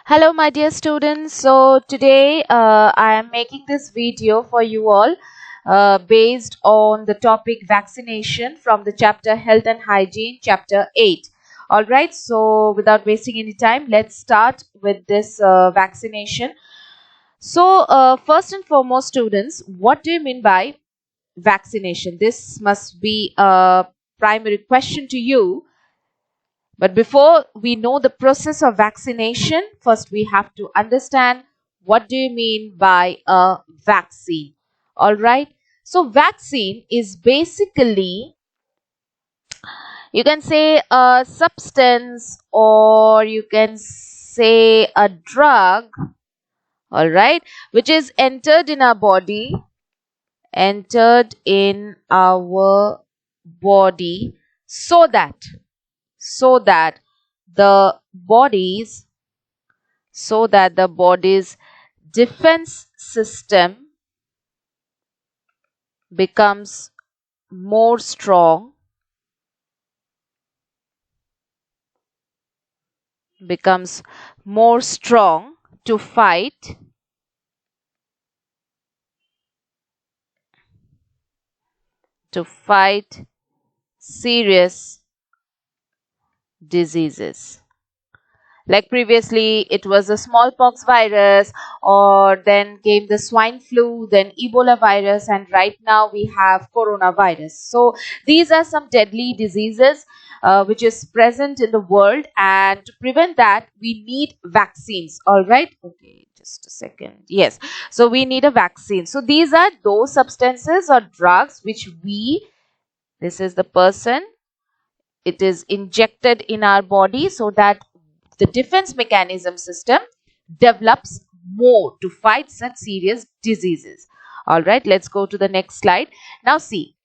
Hello, my dear students. So today I am making this video for you all based on the topic vaccination from the chapter Health and Hygiene, chapter 8. All right. So without wasting any time, let's start with this vaccination. So first and foremost, students, what do you mean by vaccination? This must be a primary question to you. But before we know the process of vaccination, first we have to understand what do you mean by a vaccine. All right. So vaccine is basically, you can say a substance or you can say a drug, all right, which is entered in our body so that the body's defense system becomes more strong to fight serious diseases. Like previously it was the smallpox virus, or then came the swine flu, then Ebola virus, and right now we have coronavirus. So these are some deadly diseases which is present in the world, and to prevent that we need vaccines. All right, okay, just a second. Yes, so we need a vaccine. So these are those substances or drugs which this is the person, it is injected in our body so that the defense mechanism system develops more to fight such serious diseases. All right, let's go to the next slide. Now see,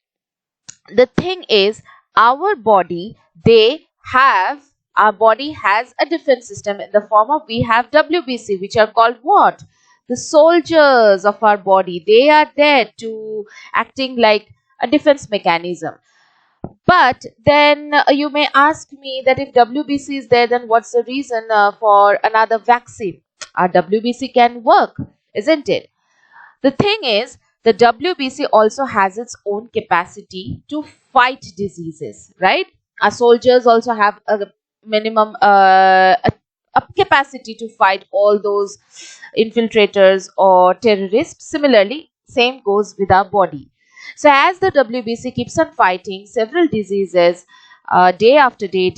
the thing is, our body has a defense system in the form of, we have WBC, which are called what? The soldiers of our body. They are there to acting like a defense mechanism. But then you may ask me that if WBC is there, then what's the reason for another vaccine? Our WBC can work, isn't it? The thing is, the WBC also has its own capacity to fight diseases, right? Our soldiers also have a minimum a capacity to fight all those infiltrators or terrorists. Similarly, same goes with our body. So as the WBC keeps on fighting several diseases day after day,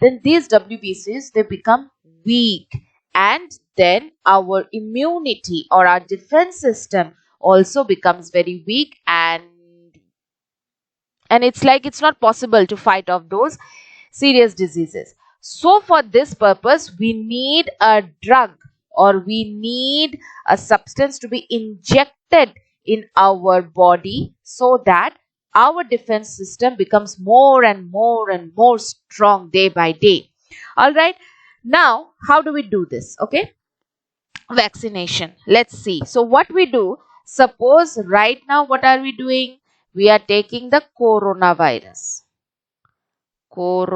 then these WBCs, they become weak, and then our immunity or our defense system also becomes very weak, and it's like it's not possible to fight off those serious diseases. So for this purpose, we need a drug, or we need a substance to be injected in our body so that our defense system becomes more and more strong day by day. All right, now how do we do this? Okay, vaccination, let's see. So what we do, suppose right now what are we doing? We are taking the coronavirus. All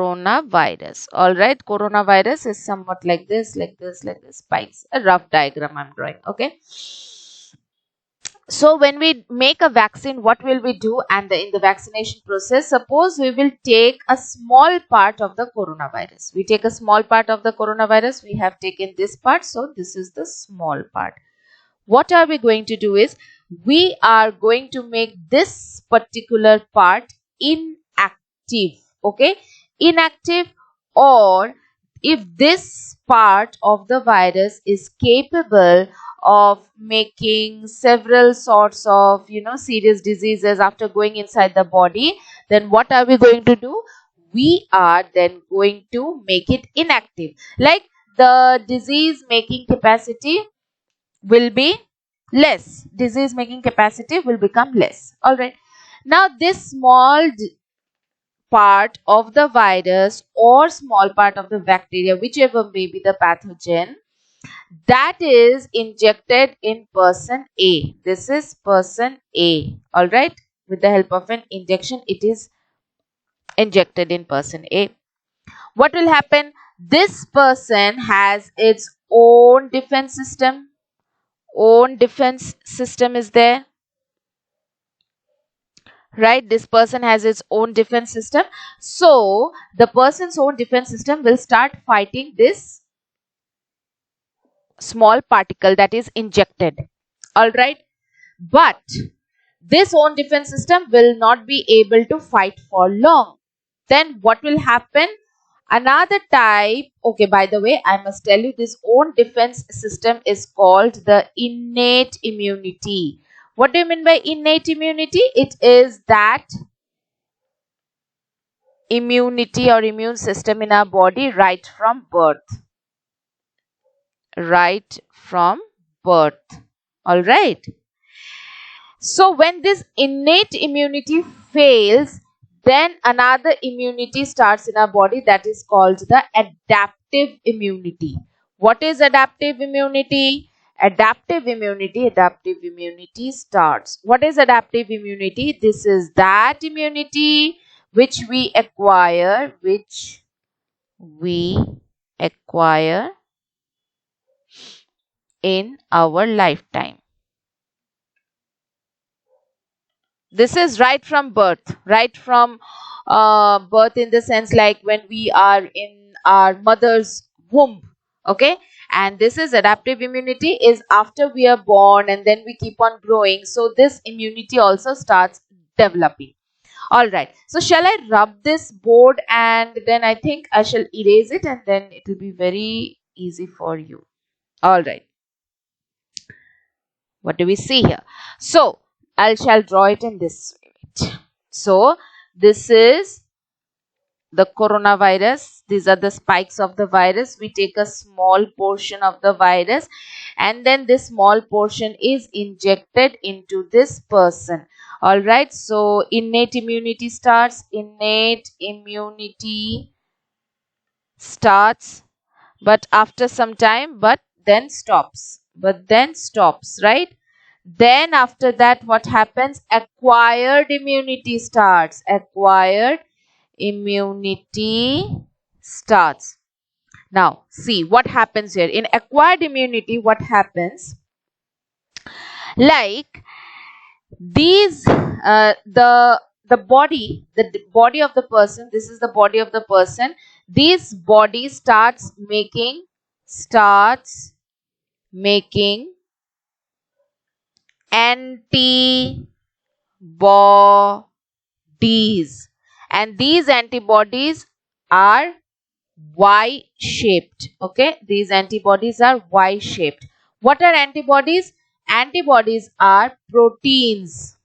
right, coronavirus is somewhat like this spikes, a rough diagram I'm drawing. Okay, so when we make a vaccine, what will we do? And in the vaccination process, suppose we will take a small part of the coronavirus. We take a small part of the coronavirus. We have taken this part, so this is the small part. What are we going to do is, we are going to make this particular part inactive. Okay, inactive, or if this part of the virus is capable of making several sorts of serious diseases after going inside the body, then what are we going to do? We are then going to make it inactive. Like the disease making capacity will be less, disease making capacity will become less. All right, now this small part of the virus or small part of the bacteria, whichever may be the pathogen, that is injected in person A. This is person A. All right, with the help of an injection, it is injected in person A. What will happen? This person has its own defense system. Own defense system is there, right? This person has its own defense system. So the person's own defense system will start fighting this small particle that is injected. All right. But this own defense system will not be able to fight for long. Then what will happen? Another type, okay, by the way, I must tell you, this own defense system is called the innate immunity. What do you mean by innate immunity? It is that immunity or immune system in our body right from birth. Right from birth. All right. So when this innate immunity fails, then another immunity starts in our body, that is called the adaptive immunity. What is adaptive immunity? Adaptive immunity starts. What is adaptive immunity? This is that immunity which we acquire in our lifetime. This is right from birth, right from birth, in the sense like when we are in our mother's womb. Okay, and this is adaptive immunity is after we are born and then we keep on growing. So this immunity also starts developing. All right, so shall I rub this board and then I think I shall erase it and then it will be very easy for you. All right, what do we see here? So I shall draw it in this way. So this is the coronavirus. These are the spikes of the virus. We take a small portion of the virus and then this small portion is injected into this person. All right. So innate immunity starts. Innate immunity starts, but after some time, but then stops. Right? Then after that, what happens? Acquired immunity starts. Acquired immunity starts. Now, see what happens here. In acquired immunity, what happens? Like these, the body of the person. This is the body of the person. This body starts making antibodies, and these antibodies are Y shaped. Okay, these antibodies are Y shaped. What are antibodies? Antibodies are proteins.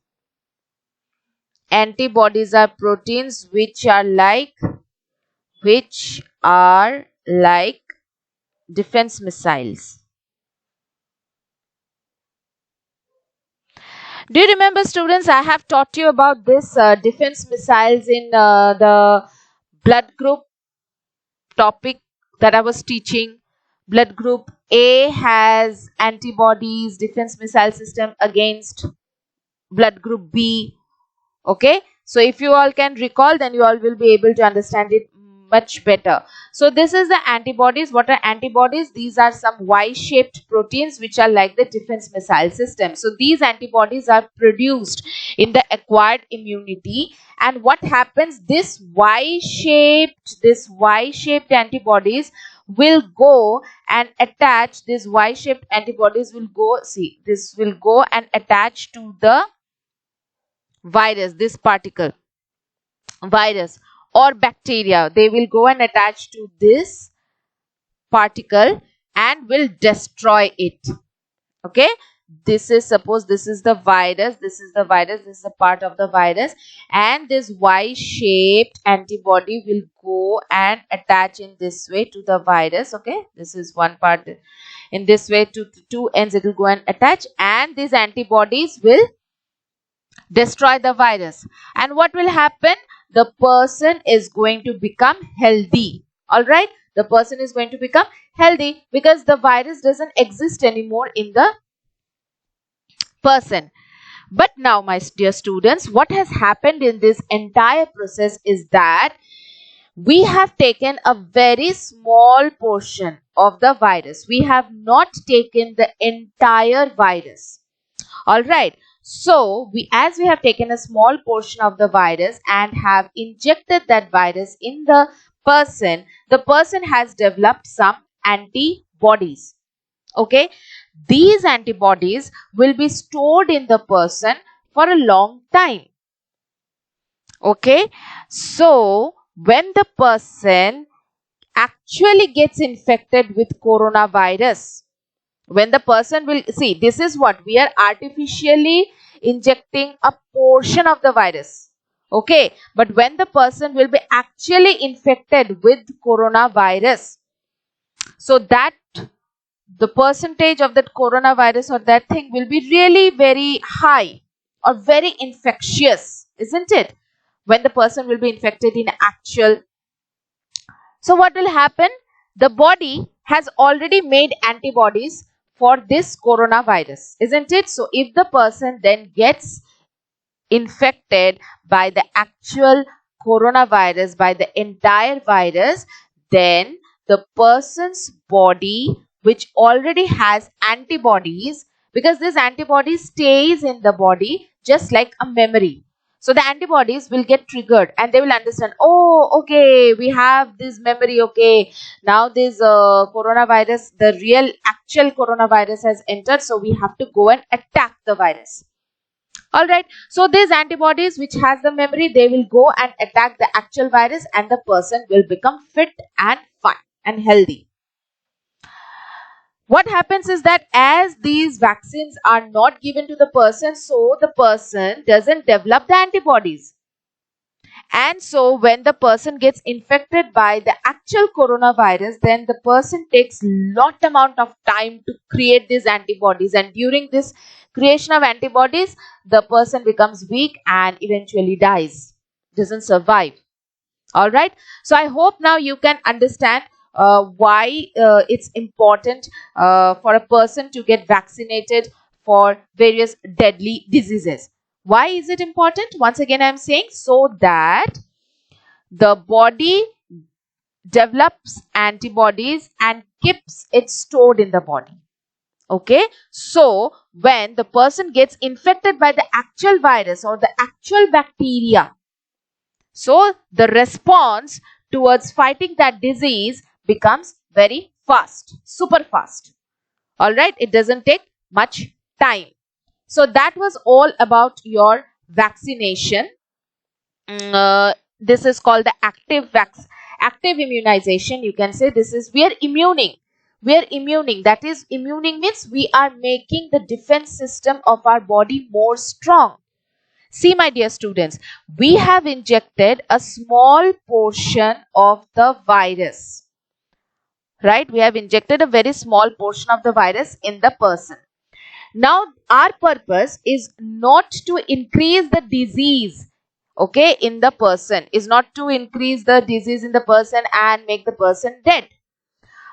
Antibodies are proteins which are like defense missiles. Do you remember, students, I have taught you about this defense missiles in the blood group topic that I was teaching. Blood group A has antibodies, defense missile system against blood group B. Okay, so if you all can recall, then you all will be able to understand it much better. So this is the antibodies. What are antibodies? These are some Y-shaped proteins which are like the defense missile system. So these antibodies are produced in the acquired immunity, and what happens? This Y-shaped antibodies will go and attach. This Y-shaped antibodies will go, see, this will go and attach to the virus, this particle, virus or bacteria. They will go and attach to this particle and will destroy it. Okay, this is, suppose this is the virus, this is a part of the virus, and this Y-shaped antibody will go and attach in this way to the virus. Okay, this is one part. In this way, to two ends it will go and attach, and these antibodies will destroy the virus. And what will happen? The person is going to become healthy. All right, the person is going to become healthy because the virus doesn't exist anymore in the person. But now, my dear students, what has happened in this entire process is that We have taken a very small portion of the virus. We have not taken the entire virus. Alright. So, as we have taken a small portion of the virus and have injected that virus in the person has developed some antibodies. Okay. These antibodies will be stored in the person for a long time. Okay. So, when the person actually gets infected with coronavirus, when the person will see, this is what we are artificially injecting a portion of the virus. Okay. But when the person will be actually infected with coronavirus, so that the percentage of that coronavirus or that thing will be really very high or very infectious, isn't it? When the person will be infected in actual. So what will happen? The body has already made antibodies for this coronavirus, isn't it? So if the person then gets infected by the actual coronavirus, by the entire virus, then the person's body, which already has antibodies, because this antibody stays in the body just like a memory. So the antibodies will get triggered and they will understand, oh, okay, we have this memory, okay, now this coronavirus, the real actual coronavirus has entered, so we have to go and attack the virus. Alright, so these antibodies which has the memory, they will go and attack the actual virus and the person will become fit and fine and healthy. What happens is that as these vaccines are not given to the person, so the person doesn't develop the antibodies. And so when the person gets infected by the actual coronavirus, then the person takes lot amount of time to create these antibodies, and during this creation of antibodies, the person becomes weak and eventually dies, doesn't survive. Alright, so I hope now you can understand why it's important for a person to get vaccinated for various deadly diseases. Why is it important? Once again, I am saying so that the body develops antibodies and keeps it stored in the body. Okay, so when the person gets infected by the actual virus or the actual bacteria, so the response towards fighting that disease becomes very fast, super fast. Alright, it doesn't take much time. So that was all about your vaccination. This is called the active immunization. You can say this is we are immuning. That is, immuning means we are making the defense system of our body more strong. See, my dear students, we have injected a small portion of the virus. Right? We have injected a very small portion of the virus in the person. Now, our purpose is not to increase the disease, okay, in the person, is not to increase the disease in the person and make the person dead.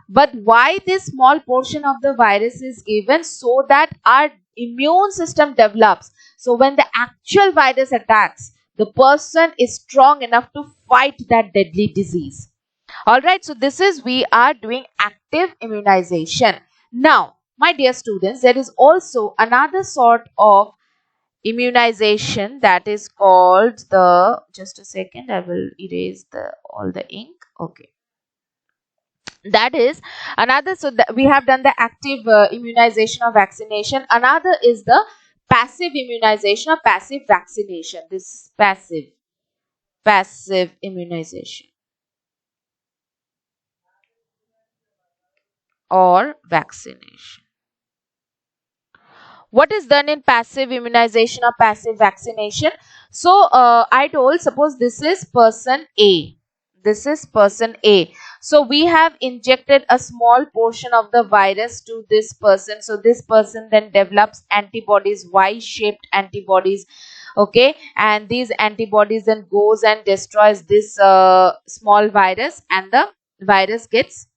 But why this small portion of the virus is given? So that our immune system develops. So when the actual virus attacks, the person is strong enough to fight that deadly disease. Alright, so this is we are doing active immunization. Now, my dear students, there is also another sort of immunization that is called the, just a second, I will erase all the ink. Okay. That is another, so we have done the active immunization or vaccination. Another is the passive immunization or passive vaccination. This is passive immunization or vaccination. What is done in passive immunization or passive vaccination? So I told, suppose this is person A. This is person A. So we have injected a small portion of the virus to this person. So this person then develops antibodies, Y-shaped antibodies. Okay, and these antibodies then goes and destroys this small virus, and the virus gets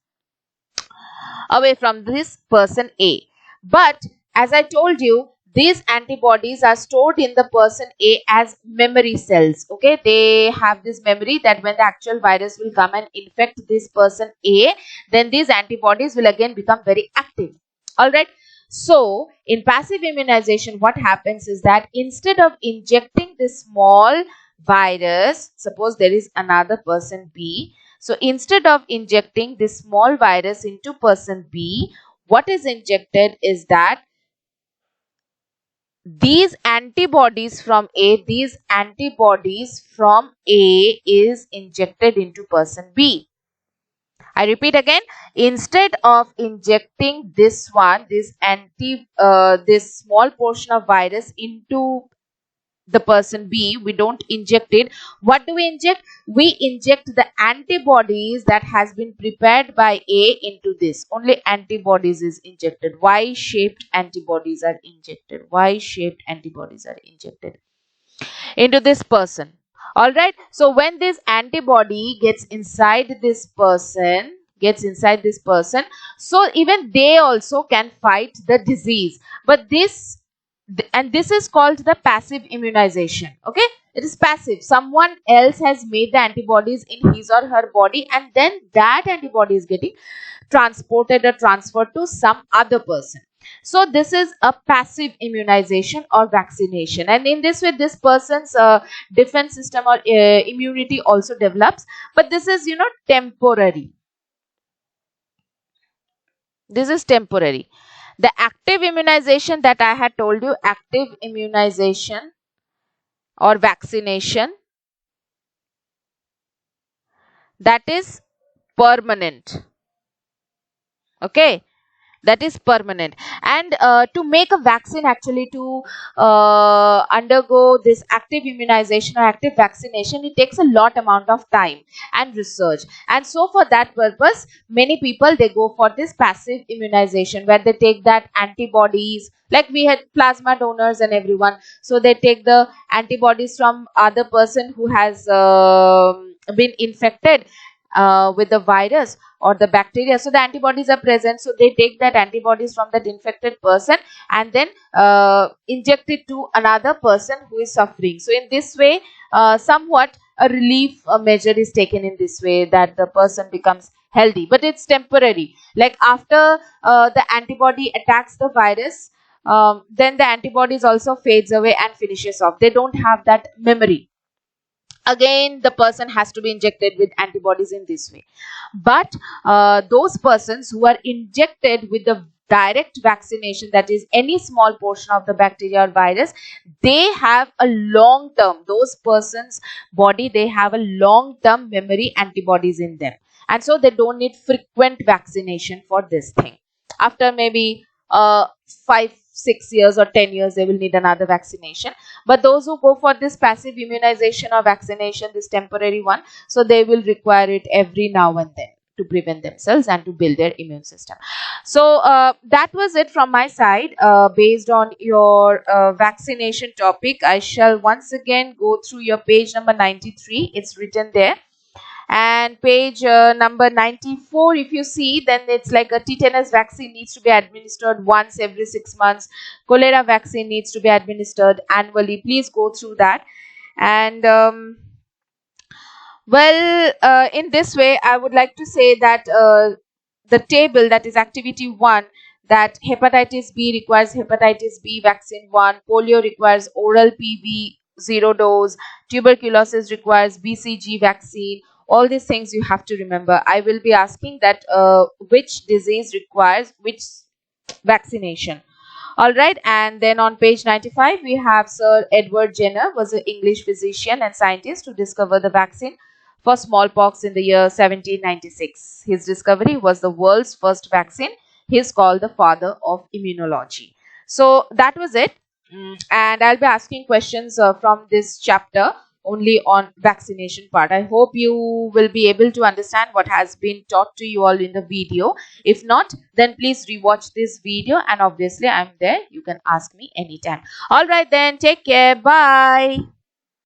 away from this person A. But as I told you these antibodies are stored in the person A as memory cells. Okay, they have this memory that when the actual virus will come and infect this person A, then these antibodies will again become very active. All right. So in passive immunization, what happens is that instead of injecting this small virus, suppose there is another person B. So instead of injecting this small virus into person B, what is injected is that these antibodies from A is injected into person B. I repeat again, instead of injecting this small portion of virus into the person B, we don't inject it. What do we inject? We inject the antibodies that has been prepared by A into this. Only antibodies is injected. Y-shaped antibodies are injected. Y-shaped antibodies are injected into this person. All right. So when this antibody gets inside this person, so even they also can fight the disease. But this is called the passive immunization. Okay, it is passive. Someone else has made the antibodies in his or her body, and then that antibody is getting transported or transferred to some other person. So this is a passive immunization or vaccination, and in this way this person's defense system or immunity also develops. But this is, temporary. This is temporary. The active immunization that I had told you, active immunization or vaccination, that is permanent. Okay, that is permanent. And to make a vaccine, actually to undergo this active immunization or active vaccination, it takes a lot amount of time and research. And so for that purpose, many people, they go for this passive immunization, where they take that antibodies, like we had plasma donors and everyone. So they take the antibodies from other person who has been infected with the virus or the bacteria. So the antibodies are present, so they take that antibodies from that infected person and then inject it to another person who is suffering. So in this way, somewhat a relief measure is taken in this way, that the person becomes healthy. But it's temporary. Like after the antibody attacks the virus, then the antibodies also fades away and finishes off. They don't have that memory. Again, the person has to be injected with antibodies in this way. But those persons who are injected with the direct vaccination, that is any small portion of the bacteria or virus, they have a long term, those persons body, they have a long term memory antibodies in them, and so they don't need frequent vaccination for this thing. After maybe 5-6 years or 10 years, they will need another vaccination. But those who go for this passive immunization or vaccination, this temporary one, so they will require it every now and then to prevent themselves and to build their immune system. So that was it from my side based on your vaccination topic. I shall once again go through your page number 93. It's written there. And page number 94, if you see, then it's like a tetanus vaccine needs to be administered once every 6 months. Cholera vaccine needs to be administered annually. Please go through that. And in this way, I would like to say that the table, that is activity 1, that hepatitis B requires hepatitis B vaccine 1, polio requires oral PV 0 dose, tuberculosis requires BCG vaccine. All these things you have to remember. I will be asking that which disease requires which vaccination. All right, and then on page 95 we have Sir Edward Jenner, was an English physician and scientist who discovered the vaccine for smallpox in the year 1796. His discovery was the world's first vaccine. He is called the father of immunology. So that was it, and I'll be asking questions from this chapter only on vaccination part. I hope you will be able to understand what has been taught to you all in the video. If not, then please rewatch this video, and obviously I'm there. You can ask me anytime. All right then, take care. Bye.